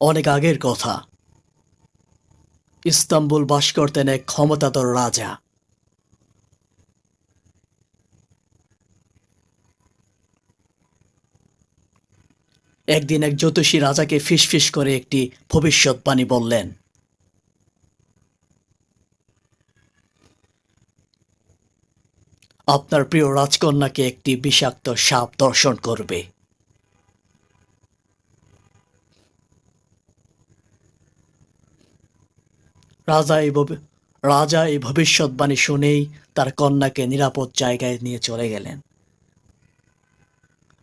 অনেক আগের কথা। ইস্তাম্বুল বাস করতেন এক ক্ষমতাধর রাজা। একদিন এক জ্যোতিষী রাজাকে ফিসফিস করে একটি ভবিষ্যৎবাণী বললেন। আপনার প্রিয় রাজকন্যাকে একটি বিষাক্ত সাপ দর্শন করবে। রাজা এই রাজা এই ভবিষ্যৎবাণী শুনেই তার কন্যাকে নিরাপদ জায়গায় নিয়ে চলে গেলেন।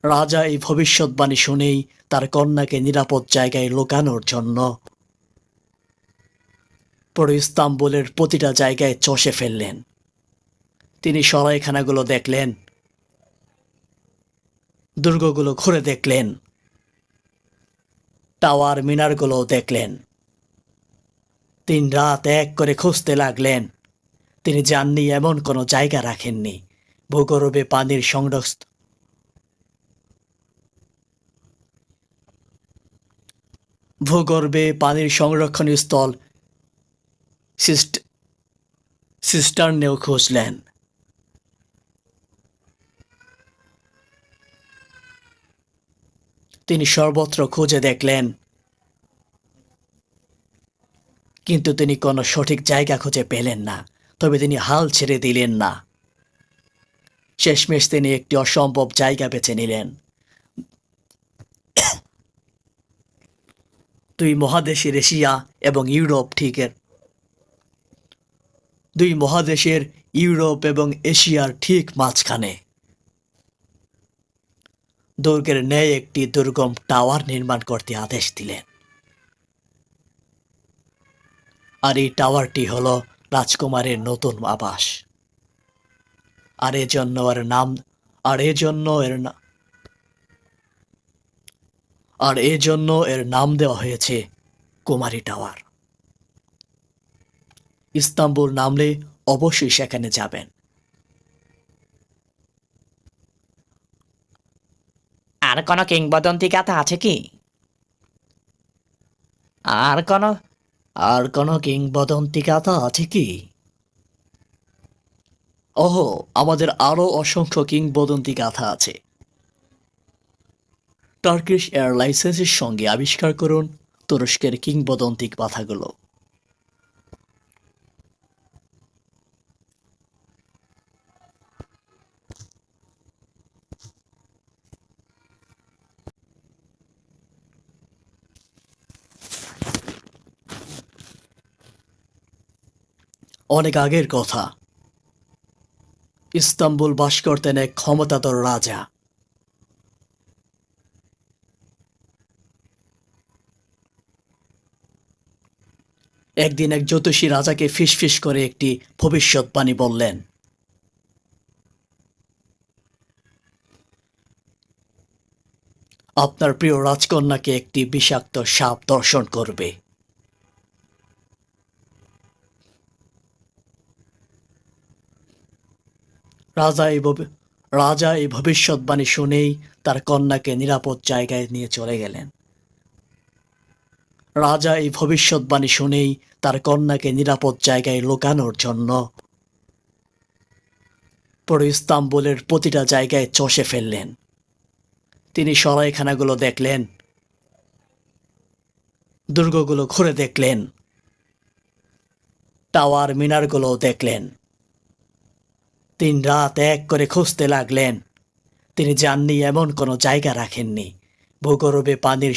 রাজা এই ভবিষ্যৎবাণী শুনেই তার কন্যাকে নিরাপদ জায়গায় লুকানোর জন্য পুরো ইস্তাম্বুলের প্রতিটা জায়গায় চষে ফেললেন। তিনি সরাইখানাগুলো দেখলেন, দুর্গগুলো ঘুরে দেখলেন, টাওয়ার মিনারগুলো দেখলেন। দিন রাত এক করে খুঁজতে লাগলেন। তিনি যাননি এমন কোনো জায়গা রাখেননি ভূগর্ভে পানির সংরক্ষণ স্থল সিস্টার্নেও খুঁজলেন। তিনি সর্বত্র খুঁজে দেখলেন, কিন্তু তিনি কোনো সঠিক জায়গা খুঁজে পেলেন না। তবে তিনি হাল ছেড়ে দিলেন না। শেষমেশ তিনি একটি অসম্ভব জায়গা বেছে নিলেন। দুই মহাদেশের এশিয়া এবং ইউরোপ দুই মহাদেশের ইউরোপ এবং এশিয়ার ঠিক মাঝখানে দুর্গের ন্যায় একটি দুর্গম টাওয়ার নির্মাণ করতে আদেশ দিলেন। আর এই টাওয়ারটি হলো রাজকুমারের নতুন আবাস। আর এজন্য এর নাম দেওয়া হয়েছে কুমারী টাওয়ার। ইস্তাম্বুল নামলে অবশ্যই সেখানে যাবেন। আর কোনো কিংবদন্তি গাথা আছে কি? আর কোনো আর কোনো কিংবদন্তি গাথা আছে কি? ওহো, আমাদের আরও অসংখ্য কিংবদন্তি গাথা আছে। টার্কিশ এয়ারলাইন্সের সঙ্গে আবিষ্কার করুন তুরস্কের কিংবদন্তি গাথাগুলো। অনেক আগের কথা। ইস্তাম্বুল বাস করতেন এক ক্ষমতাধর রাজা। একদিন এক জ্যোতিষী রাজাকে ফিসফিস করে একটি ভবিষ্যৎবাণী বললেন। আপনার প্রিয় রাজকন্যাকে একটি বিষাক্ত সাপ দর্শন করবে। রাজা এই ভবিষ্যৎবাণী শুনেই তার কন্যাকে নিরাপদ জায়গায় নিয়ে চলে গেলেন। রাজা এই ভবিষ্যৎবাণী শুনেই তার কন্যাকে নিরাপদ জায়গায় লুকানোর জন্য পুরো ইস্তাম্বুলের প্রতিটা জায়গায় চষে ফেললেন। তিনি সরাইখানাগুলো দেখলেন, দুর্গগুলো ঘুরে দেখলেন, টাওয়ার মিনারগুলো দেখলেন। দিন রাত এক করে খুঁজতে লাগলেন। তিনি যাননি এমন কোনো জায়গা রাখেননি ভূগর্ভে পানির